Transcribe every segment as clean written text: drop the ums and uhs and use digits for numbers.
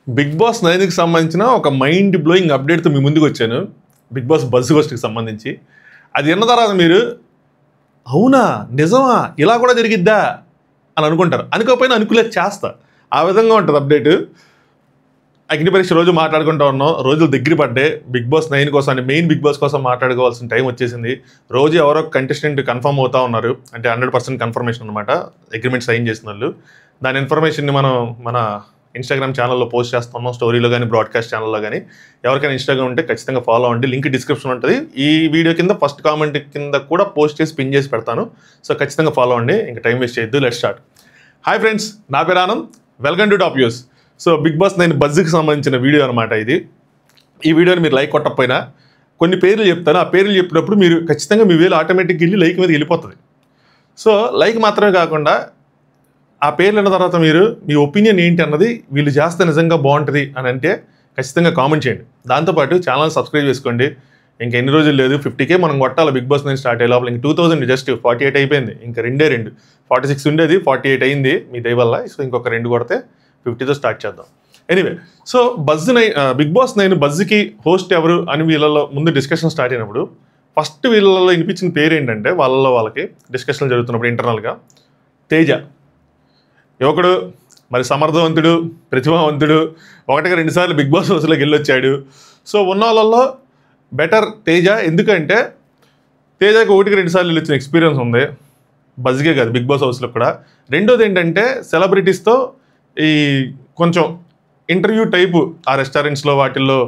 Big boss 9కి సంబంధించిన ఒక మైండ్ బ్లోయింగ్ అప్డేట్తో మీ ముందుకు వచ్చాను. బిగ్ బాస్ బజ్ గోస్ట్కి సంబంధించి. అది విన్న తర్వాత మీరు అవునా నిజమా ఇలా కూడా జరిగిద్దా అని అనుకుంటారు. అనుకోకపోయినా అనుకులేదు చేస్తా. ఆ విధంగా ఉంటుంది అప్డేట్. అగ్ని పరీక్ష రోజు మాట్లాడుకుంటూ ఉన్నాం. రోజులు దగ్గర పడ్డాయి. బిగ్ బాస్ 9 కోసం అంటే మెయిన్ బిగ్ బాస్ కోసం మాట్లాడుకోవాల్సిన టైం వచ్చేసింది. రోజు ఎవరో కంటెస్టెంట్ కన్ఫర్మ్ అవుతా ఉన్నారు. అంటే 100% కన్ఫర్మేషన్ అనమాట. అగ్రిమెంట్ సైన్ చేసిన వాళ్ళు. దాని ఇన్ఫర్మేషన్ని మనం మన ఇన్స్టాగ్రామ్ ఛానల్లో పోస్ట్ చేస్తున్నాం. స్టోరీలో కానీ బ్రాడ్కాస్ట్ ఛానల్లో కానీ. ఎవరికైనా ఇన్స్టాగ్రామ్ ఉంటే ఖచ్చితంగా ఫాలో అవ్వండి. లింక్ డిస్క్రిప్షన్ ఉంటుంది. ఈ వీడియో కింద ఫస్ట్ కామెంట్ కింద కూడా పోస్ట్ చేసి పిన్ చేసి పెడతాను. సో ఖచ్చితంగా ఫాలో అవ్వండి. ఇంకా టైం వేస్ట్ చేయొద్దు. Let's start. హాయ్ ఫ్రెండ్స్, నా పేరు Anand. Welcome to top news. So big boss 9 బజ్కి సంబంధించిన వీడియో అనమాట ఇది. ఈ వీడియోని మీరు లైక్ కొట్టకపోయినా కొన్ని పేర్లు చెప్తాను. ఆ పేర్లు చెప్పినప్పుడు మీరు ఖచ్చితంగా మీ వేలు ఆటోమేటిక్గా వెళ్ళి లైక్ మీద వెళ్ళిపోతుంది. సో లైక్ మాత్రమే కాకుండా ఆ పేర్లు అన్న తర్వాత మీరు మీ ఒపీనియన్ ఏంటి అన్నది వీళ్ళు చేస్తే నిజంగా బాగుంటుంది అని అంటే ఖచ్చితంగా కామెంట్ చేయండి. దాంతోపాటు ఛానల్ సబ్స్క్రైబ్ చేసుకోండి. ఇంకా ఎన్ని రోజులు లేదు, 50K మనం కొట్టాలి. బిగ్ బాస్ 9 స్టార్ట్ అయ్యే లోపల ఇంక 2000 జస్ట్ 48 అయిపోయింది. ఇంకా 2 46 ఉండేది 48 అయింది మీ దయ వల్ల. సో ఇంకొక 2 కొడితే 50తో స్టార్ట్ చేద్దాం. ఎనీవే, సో బిగ్ బాస్ 9 బజ్కి హోస్ట్ ఎవరు అని వీళ్ళలో ముందు డిస్కషన్ స్టార్ట్ అయినప్పుడు ఫస్ట్ వీళ్ళలో వినిపించిన పేరు ఏంటంటే వాళ్ళకి డిస్కషన్ జరుగుతున్నప్పుడు ఇంటర్నల్గా తేజ. యువకుడు, మరి సమర్థవంతుడు, ప్రతిభావంతుడు, 1-2 సార్లు బిగ్ బాస్ హౌస్లోకి వెళ్ళొచ్చాడు. సో ఉన్న వాళ్ళల్లో బెటర్ తేజ. ఎందుకంటే తేజకి 1-2 సార్లు వెళ్ళొచ్చిన ఎక్స్పీరియన్స్ ఉంది. బజ్కే కాదు, బిగ్ బాస్ హౌస్లో కూడా. రెండోది ఏంటంటే సెలబ్రిటీస్తో ఈ కొంచెం ఇంటర్వ్యూ టైపు ఆ రెస్టారెంట్స్లో వాటిల్లో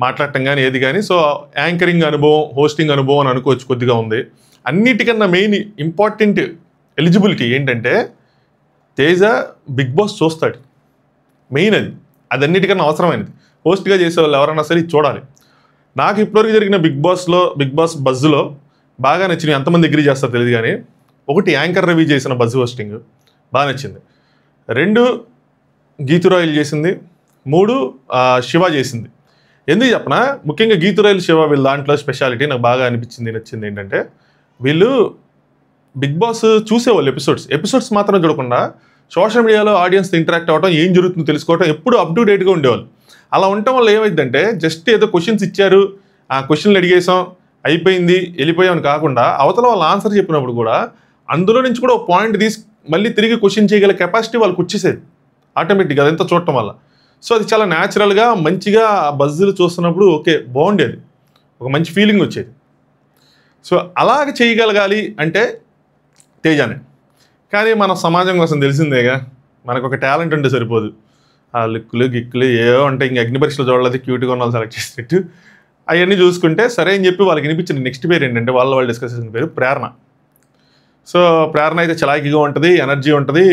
మాట్లాడటం కానీ ఏది కానీ. సో యాంకరింగ్ అనుభవం, హోస్టింగ్ అనుభవం అని అనుకోవచ్చు కొద్దిగా ఉంది. అన్నిటికన్నా మెయిన్ ఇంపార్టెంట్ ఎలిజిబిలిటీ ఏంటంటే తేజ బిగ్ బాస్ చూస్తాడు. మెయిన్ అది అన్నిటికన్నా అవసరమైనది. హోస్ట్గా చేసేవాళ్ళు ఎవరైనా సరే చూడాలి. నాకు ఇప్పటివరకు జరిగిన బిగ్ బాస్ బజ్లో బాగా నచ్చింది. ఎంతమంది అగ్రీ చేస్తారో తెలియదు కానీ, 1 యాంకర్ రవి చేసిన బజ్ హోస్టింగ్ బాగా నచ్చింది. 2 గీతురాయిలు చేసింది. 3 శివ చేసింది. ఎందుకు చెప్పనా, ముఖ్యంగా గీతురాయిలు శివ వీళ్ళ దాంట్లో స్పెషాలిటీ నాకు బాగా నచ్చింది ఏంటంటే వీళ్ళు బిగ్ బాస్ చూసేవాళ్ళు ఎపిసోడ్స్ మాత్రం చూడకుండా సోషల్ మీడియాలో ఆడియన్స్ ఇంటరాక్ట్ అవ్వడం, ఏం జరుగుతుందో తెలుసుకోవడం, ఎప్పుడు అప్ టు డేట్గా ఉండేవాళ్ళు. అలా ఉండటం వల్ల ఏమైందంటే జస్ట్ ఏదో క్వశ్చన్స్ ఇచ్చారు, ఆ క్వశ్చన్లు అడిగేసాం, అయిపోయింది, వెళ్ళిపోయామని కాకుండా అవతల వాళ్ళు ఆన్సర్ చెప్పినప్పుడు కూడా అందులో నుంచి కూడా ఒక పాయింట్ తీసి మళ్ళీ తిరిగి క్వశ్చన్ చేయగల కెపాసిటీ వాళ్ళకి వచ్చేసేది ఆటోమేటిక్గా అదంతా చూడటం వల్ల. సో అది చాలా న్యాచురల్గా మంచిగా ఆ బజ్జులు చూస్తున్నప్పుడు ఓకే బాగుండేది, ఒక మంచి ఫీలింగ్ వచ్చేది. సో అలాగ చేయగలగాలి అంటే తేజానే. కానీ మన సమాజం కోసం తెలిసిందేగా, మనకు ఒక టాలెంట్ ఉంటే సరిపోదు. ఆ లిక్కులు గిక్కులు ఏవో ఉంటాయి. ఇంక అగ్ని పరీక్షలు చూడలేదు, క్యూట్గా ఉన్న వాళ్ళు సెలెక్ట్ చేసేట్టు అవన్నీ చూసుకుంటే సరే అని చెప్పి వాళ్ళకి వినిపించిన నెక్స్ట్ పేరు ఏంటంటే వాళ్ళు డిస్కస్ చేసిన పేరు ప్రేరణ. సో ప్రేరణ అయితే చలాకీగా ఉంటుంది, ఎనర్జీ ఉంటుంది.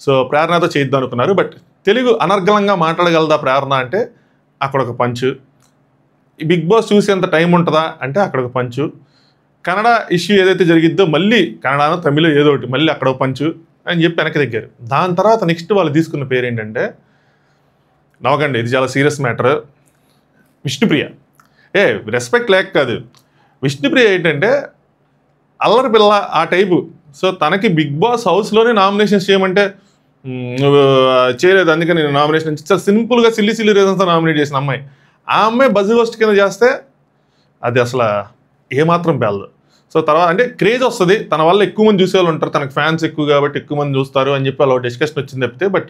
సో ప్రేరణతో చేద్దాం అనుకున్నారు. బట్ తెలుగు అనర్గళంగా మాట్లాడగలదా ప్రేరణ అంటే అక్కడ ఒక పంచు. ఈ బిగ్ బాస్ చూసేంత టైం ఉంటుందా అంటే అక్కడ ఒక పంచు. కన్నడ ఇష్యూ ఏదైతే జరిగిద్దో మళ్ళీ కన్నడనో తమిళ ఏదో ఒకటి మళ్ళీ అక్కడ ఒక పంచు అని చెప్పి వెనక్కి దగ్గర. దాని తర్వాత నెక్స్ట్ వాళ్ళు తీసుకున్న పేరు ఏంటంటే, నవ్వకండి ఇది చాలా సీరియస్ మ్యాటర్, విష్ణుప్రియ. రెస్పెక్ట్ లేక కాదు, విష్ణుప్రియ ఏంటంటే అల్లరి పిల్ల ఆ టైపు. సో తనకి బిగ్ బాస్ హౌస్లోనే నామినేషన్స్ చేయమంటే నువ్వు చేయలేదు, అందుకని నేను నామినేషన్ చాలా సింపుల్గా సిల్లీ రీజన్స్తో నామినేట్ చేసిన అమ్మాయి. ఆ అమ్మాయి బజ్ హోస్ట్ కింద చేస్తే అది అసలు ఏమాత్రం పేలదు. సో తర్వాత అంటే క్రేజ్ వస్తుంది, తన వల్ల ఎక్కువ మంది చూసేవాళ్ళు ఉంటారు, తనకు ఫ్యాన్స్ ఎక్కువ కాబట్టి ఎక్కువ మంది చూస్తారు అని చెప్పి అలా డిస్కషన్ వచ్చింది తప్పితే, బట్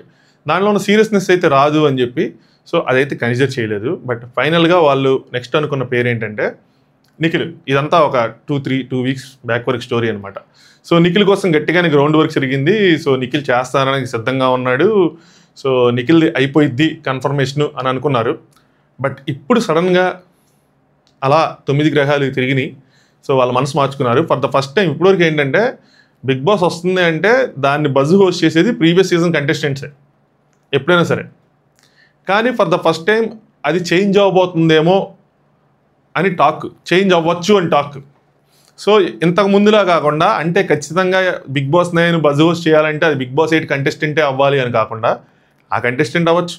దానిలో ఉన్న సీరియస్నెస్ అయితే రాదు అని చెప్పి సో అదైతే కన్సిడర్ చేయలేదు. బట్ ఫైనల్గా వాళ్ళు నెక్స్ట్ అనుకున్న పేరు ఏంటంటే నిఖిల్. ఇదంతా ఒక 2 వీక్స్ బ్యాక్ వర్క్ స్టోరీ అనమాట. సో నిఖిల్ కోసం గట్టిగానే గ్రౌండ్ వర్క్ జరిగింది. సో నిఖిల్ చేస్తానని సిద్ధంగా ఉన్నాడు. సో నిఖిల్ అయిపోయిద్ది కన్ఫర్మేషను అని అనుకున్నారు. బట్ ఇప్పుడు సడన్గా అలా 9 గ్రహాలు తిరిగినాయి. సో వాళ్ళ మనసు మార్చుకున్నారు. ఫర్ ద ఫస్ట్ టైం ఇప్పటివరకు ఏంటంటే బిగ్ బాస్ వస్తుంది అంటే దాన్ని బజ్ హోస్ట్ చేసేది ప్రీవియస్ సీజన్ కంటెస్టెంట్సే ఎప్పుడైనా సరే. కానీ ఫర్ ద ఫస్ట్ టైం అది చేంజ్ అవ్వబోతుందేమో అని టాక్, చేంజ్ అవ్వచ్చు అని టాక్. సో ఇంతకు ముందులా కాకుండా అంటే ఖచ్చితంగా బిగ్ బాస్ 9 బజ్ హోస్ట్ చేయాలంటే అది బిగ్ బాస్ 8 కంటెస్టెంటే అవ్వాలి అని కాకుండా ఆ కంటెస్టెంట్ అవ్వచ్చు,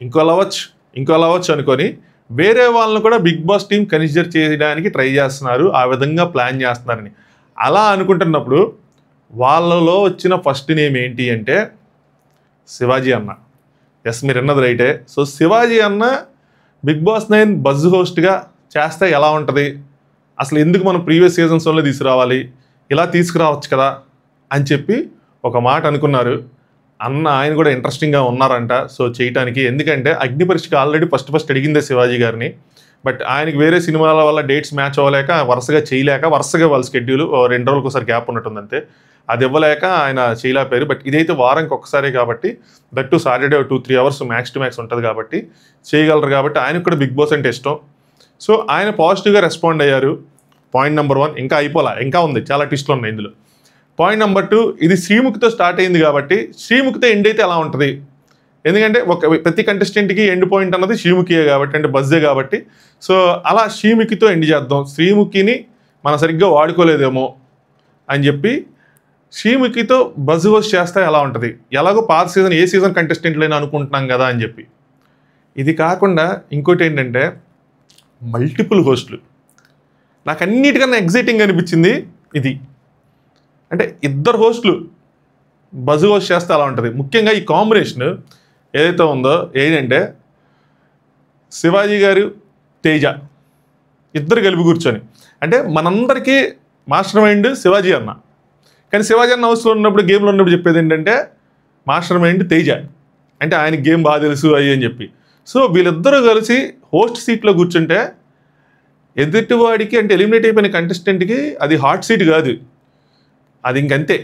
ఇంకో అవ్వచ్చు అనుకొని వేరే వాళ్ళని కూడా బిగ్ బాస్ టీం కన్సిడర్ చేయడానికి ట్రై చేస్తున్నారు, ఆ విధంగా ప్లాన్ చేస్తున్నారని. అలా అనుకుంటున్నప్పుడు వాళ్ళలో వచ్చిన ఫస్ట్ నేమ్ ఏంటి అంటే శివాజీ అన్న. ఎస్, మీరు అన్నది రైటే. సో శివాజీ అన్న బిగ్ బాస్ 9 బజ్ హోస్ట్గా చేస్తే ఎలా ఉంటుంది, అసలు ఎందుకు మనం ప్రీవియస్ సీజన్స్లో తీసుకురావాలి, ఇలా తీసుకురావచ్చు కదా అని చెప్పి ఒక మాట అనుకున్నారు. ఆయన కూడా ఇంట్రెస్టింగ్గా ఉన్నారంట సో చేయటానికి. ఎందుకంటే అగ్ని పరీక్షకి ఆల్రెడీ ఫస్ట్ అడిగిందే శివాజీ గారిని. బట్ ఆయనకి వేరే సినిమాల వల్ల డేట్స్ మ్యాచ్ అవ్వలేక వరుసగా వాళ్ళ షెడ్యూల్ 2 రోజులకు ఒకసారి గ్యాప్ ఉన్నట్టుందంతే, అది ఇవ్వలేక ఆయన చేయలేకపోయారు. బట్ ఇదైతే వారానికి ఒక్కసారే కాబట్టి, that Saturday 2-3 hours max to max ఉంటుంది కాబట్టి చేయగలరు. కాబట్టి ఆయనకు కూడా బిగ్ బాస్ అంటే ఇష్టం. సో ఆయన పాజిటివ్గా రెస్పాండ్ అయ్యారు. పాయింట్ నెంబర్ 1 ఇంకా అయిపోలా, ఇంకా ఉంది, చాలా ట్విస్ట్లు ఉన్నాయి ఇందులో. పాయింట్ నెంబర్ 2, ఇది శ్రీముఖితో స్టార్ట్ అయింది కాబట్టి శ్రీముఖితో ఎండ్ అయితే ఎలా ఉంటుంది, ఎందుకంటే ప్రతి కంటెస్టెంట్కి ఎండ్ పాయింట్ అన్నది శ్రీముఖియే కాబట్టి, అంటే బజ్జే కాబట్టి. సో అలా శ్రీముఖితో ఎండ్ చేద్దాం, శ్రీముఖిని మనం సరిగ్గా వాడుకోలేదేమో అని చెప్పి శ్రీముఖితో బజ్ హోస్ట్ చేస్తే ఎలా ఉంటుంది, ఎలాగో పాత సీజన్ ఏ సీజన్ కంటెస్టెంట్లైనా అనుకుంటున్నాం కదా అని చెప్పి. ఇది కాకుండా ఇంకోటి ఏంటంటే మల్టిపుల్ హోస్టులు. నాకు అన్నిటికన్నా ఎగ్జైటింగ్ అనిపించింది ఇది. అంటే 2 హోస్టులు బజ్ హోస్ట్ చేస్తే అలా ఉంటుంది. ముఖ్యంగా ఈ కాంబినేషన్ ఏదైతే ఉందో ఏంటంటే శివాజీ గారు, తేజ ఇద్దరు కలిపి కూర్చొని, అంటే మనందరికీ మాస్టర్ మైండ్ శివాజీ అన్న, కానీ శివాజీ అన్న హౌస్లో ఉన్నప్పుడు, గేమ్లో ఉన్నప్పుడు చెప్పేది ఏంటంటే మాస్టర్ మైండ్ తేజ, అంటే ఆయనకి గేమ్ బాగా తెలుసు అయ్యి అని చెప్పి. సో వీళ్ళిద్దరూ కలిసి హోస్ట్ సీట్లో కూర్చుంటే ఎదుటివాడికి, అంటే ఎలిమినేట్ అయిపోయిన కంటెస్టెంట్కి అది హాట్ సీట్ కాదు, అది ఇంకంతే,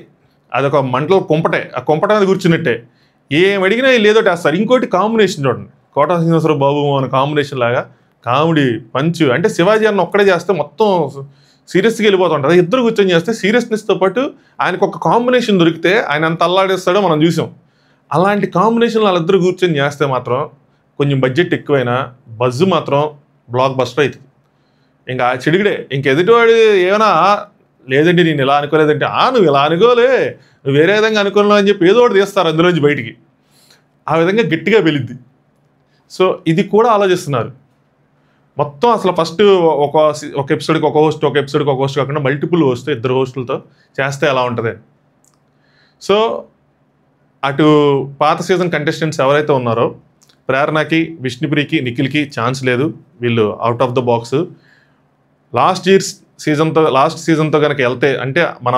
అదొక మంటలో కుంపటే, ఆ కుంపట మీద కూర్చున్నట్టే, ఏం అడిగినా లేదో వేస్తారు. ఇంకోటి కాంబినేషన్ చూడండి, కోటా శ్రీనివాసరావు బాబు అనే కాంబినేషన్ లాగా కామెడీ పంచు. అంటే శివాజీ అన్న ఒక్కడే చేస్తే మొత్తం సీరియస్గా వెళ్ళిపోతుంటారు, ఇద్దరు కూర్చొని చేస్తే సీరియస్నెస్తో పాటు ఆయనకు ఒక కాంబినేషన్ దొరికితే ఆయన అంత అల్లాడేస్తాడో మనం చూసాం. అలాంటి కాంబినేషన్లో వాళ్ళిద్దరు కూర్చొని చేస్తే మాత్రం కొంచెం బడ్జెట్ ఎక్కువైనా బజ్ మాత్రం బ్లాక్ బస్టర్ అవుతుంది. ఇంకా చిడిగిడే, ఇంక ఎదుటివాడు ఏమైనా లేదండి నేను ఇలా అనుకోలేదంటే, నువ్వు ఇలా అనుకోలే, నువ్వు వేరే విధంగా అనుకోలేవు అని చెప్పి ఏదో ఒకటి తీస్తారు అందులోంచి బయటికి, ఆ విధంగా గట్టిగా వెలిద్ది. సో ఇది కూడా ఆలోచిస్తున్నారు మొత్తం. అసలు ఫస్ట్ ఒక ఎపిసోడ్కి ఒక హోస్ట్ కాకుండా మల్టిపుల్ హోస్ట్, 2 హోస్టులతో చేస్తే ఎలా ఉంటుంది. సో అటు పాత సీజన్ కంటెస్టెంట్స్ ఎవరైతే ఉన్నారో ప్రేరణకి, విష్ణుప్రియకి, నిఖిల్కి ఛాన్స్ లేదు, వీళ్ళు out of the box. Last సీజన్తో కనుక వెళ్తే, అంటే మన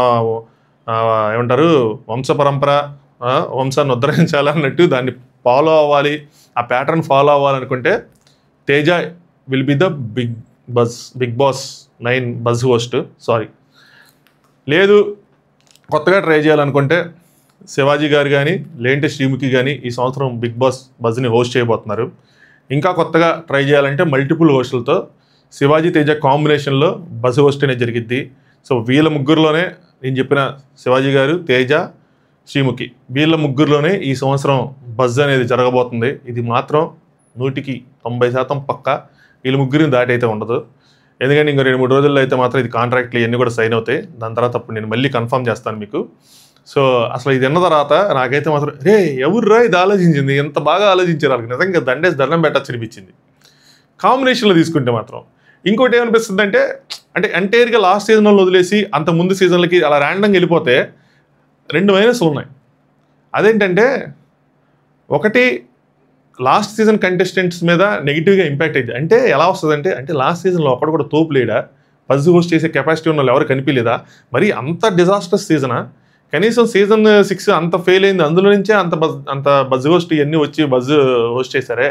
ఏమంటారు వంశపరంపర, వంశాన్ని ఉద్ధరించాలన్నట్టు దాన్ని ఫాలో అవ్వాలి, ఆ ప్యాటర్న్ ఫాలో అవ్వాలనుకుంటే Teja will be the big boss 9 buzz host. లేదు కొత్తగా ట్రై చేయాలనుకుంటే శివాజీ గారు కానీ లేంటే శ్రీముఖి కానీ ఈ సంవత్సరం బిగ్ బాస్ బజ్ని హోస్ట్ చేయబోతున్నారు. ఇంకా కొత్తగా ట్రై చేయాలంటే మల్టిపుల్ హోస్టులతో శివాజీ తేజ కాంబినేషన్లో బజ్ హోస్ట్ అనేది జరిగిద్ది. సో వీళ్ళ ముగ్గురులోనే, నేను చెప్పిన శివాజీ గారు, తేజ, శ్రీముఖి, వీళ్ళ ముగ్గురులోనే ఈ సంవత్సరం బజ్ అనేది జరగబోతుంది. ఇది మాత్రం 100% పక్కా. వీళ్ళ ముగ్గురిని దాటి అయితే ఉండదు, ఎందుకంటే ఇంకా 2-3 రోజుల్లో అయితే మాత్రం ఇది కాంట్రాక్ట్లు ఇవన్నీ కూడా సైన్ అవుతాయి. దాని తర్వాత అప్పుడు నేను మళ్ళీ కన్ఫర్మ్ చేస్తాను మీకు. సో అసలు ఇది విన్న తర్వాత నాకైతే మాత్రం ఎవర్రా ఇది ఆలోచించింది, ఎంత బాగా ఆలోచించారు, వాళ్ళకి నిజంగా దండం పెట్టచ్చు అనిపించింది కాంబినేషన్లో తీసుకుంటే మాత్రం. ఇంకోటి ఏమనిపిస్తుంది అంటే ఎంటైర్గా లాస్ట్ సీజన్లో వదిలేసి అంత ముందు సీజన్లకి అలా ర్యాండంగా వెళ్ళిపోతే 2 మైనస్లు ఉన్నాయి. అదేంటంటే ఒకటి, లాస్ట్ సీజన్ కంటెస్టెంట్స్ మీద నెగిటివ్గా ఇంపాక్ట్ అయింది. అంటే ఎలా వస్తుందంటే, అంటే లాస్ట్ సీజన్లో ఒకటి కూడా తోపు లేడా, బజ్ హోస్ట్ చేసే కెపాసిటీ ఉన్న వాళ్ళు ఎవరు కనిపించలేదా, మరి అంత డిజాస్టర్స్ సీజనా, కనీసం సీజన్ 6 అంత ఫెయిల్ అయింది, అందులో నుంచే అంత బజ్ హోస్ట్ ఇవన్నీ వచ్చి బజ్ హోస్ట్ చేశారే,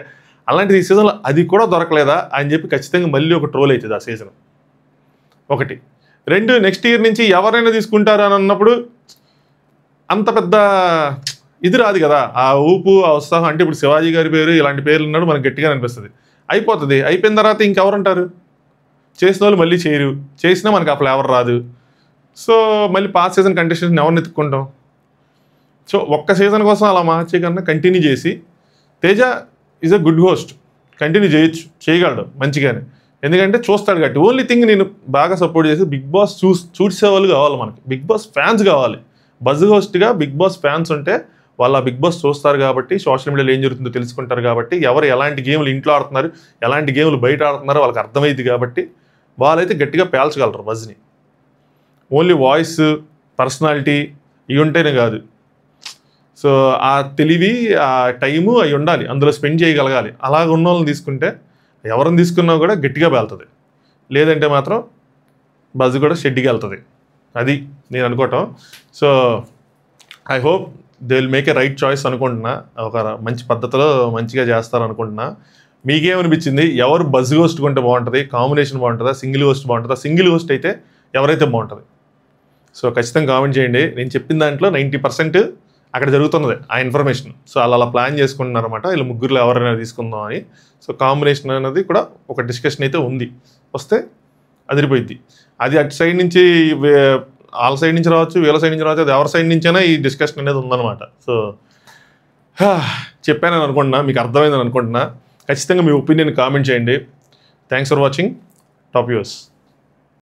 అలాంటిది ఈ సీజన్లో అది కూడా దొరకలేదా అని చెప్పి ఖచ్చితంగా మళ్ళీ ఒక ట్రోల్ అవుతుంది ఆ సీజన్. 1, 2 నెక్స్ట్ ఇయర్ నుంచి ఎవరైనా తీసుకుంటారు అని అన్నప్పుడు అంత పెద్ద ఇది రాదు కదా, ఆ ఊపు, ఆ ఉత్సాహం. అంటే ఇప్పుడు శివాజీ గారి పేరు, ఇలాంటి పేర్లు ఉన్నాడు మనకు గట్టిగా అనిపిస్తుంది. అయిపోయిన తర్వాత ఇంకెవరుంటారు, చేసిన వాళ్ళు మళ్ళీ చేయరు, చేసినా మనకు ఆ ఫ్లేవర్ రాదు. సో మళ్ళీ పాత సీజన్ కంటెస్టెంట్ని ఎవరిని ఎత్తుక్కుంటాం. సో ఒక్క సీజన్ కోసం అలా మార్చే కన్నా కంటిన్యూ చేసి, Teja is a good host, continue చేయగలడు మంచిగానే, ఎందుకంటే చూస్తాడు కాబట్టి. ఓన్లీ థింగ్ నేను బాగా సపోర్ట్ చేసి బిగ్ బాస్ చూసేవాళ్ళు కావాలి, మనకి బిగ్ బాస్ ఫ్యాన్స్ కావాలి. బజ్ హోస్ట్గా బిగ్ బాస్ ఫ్యాన్స్ ఉంటే వాళ్ళు ఆ బిగ్ బాస్ చూస్తారు కాబట్టి, సోషల్ మీడియాలో ఏం జరుగుతుందో తెలుసుకుంటారు కాబట్టి, ఎవరు ఎలాంటి గేమ్లు ఇంట్లో ఆడుతున్నారు, ఎలాంటి గేమ్లు బయట ఆడుతున్నారో వాళ్ళకి అర్థమైంది కాబట్టి వాళ్ళైతే గట్టిగా పేల్చగలరు బజ్ని. ఓన్లీ వాయిస్, పర్సనాలిటీ ఇవి ఉంటేనే కాదు. సో ఆ తెలివి, ఆ టైము అవి ఉండాలి, అందులో స్పెండ్ చేయగలగాలి. అలాగ ఉన్న వాళ్ళని తీసుకుంటే ఎవరిని తీసుకున్నా కూడా గట్టిగా వెళ్తుంది. లేదంటే మాత్రం బజ్ కూడా షెడ్డికి వెళ్తుంది. అది నేను అనుకోవటం. So I hope they will make a right choice అనుకుంటున్నా. ఒక మంచి పద్ధతిలో మంచిగా చేస్తారు అనుకుంటున్నా. మీకేమనిపించింది? ఎవరు బజ్ హోస్ట్ కొంటే బాగుంటుంది? కాంబినేషన్ బాగుంటుందా? సింగిల్ హోస్ట్ బాగుంటుందా? సింగిల్ హోస్ట్ అయితే ఎవరైతే బాగుంటుంది? సో ఖచ్చితంగా కామెంట్ చేయండి. నేను చెప్పిన దాంట్లో 90% అక్కడ జరుగుతున్నది ఆ ఇన్ఫర్మేషన్. సో అలా ప్లాన్ చేసుకుంటున్నారు అనమాట. వీళ్ళు ముగ్గురులో ఎవరైనా తీసుకుందాం అని. సో కాంబినేషన్ అనేది కూడా ఒక డిస్కషన్ అయితే ఉంది. వస్తే అదిరిపోయిద్ది. అది అటు సైడ్ నుంచి వాళ్ళ సైడ్ నుంచి రావచ్చు, వీళ్ళ సైడ్ నుంచి రావచ్చు, అది ఎవరి సైడ్ నుంచైనా ఈ డిస్కషన్ అనేది ఉందన్నమాట. సో చెప్పానని అనుకుంటున్నా, మీకు అర్థమైందని అనుకుంటున్నా. ఖచ్చితంగా మీ ఒపీనియన్ కామెంట్ చేయండి. Thanks for watching. Top views.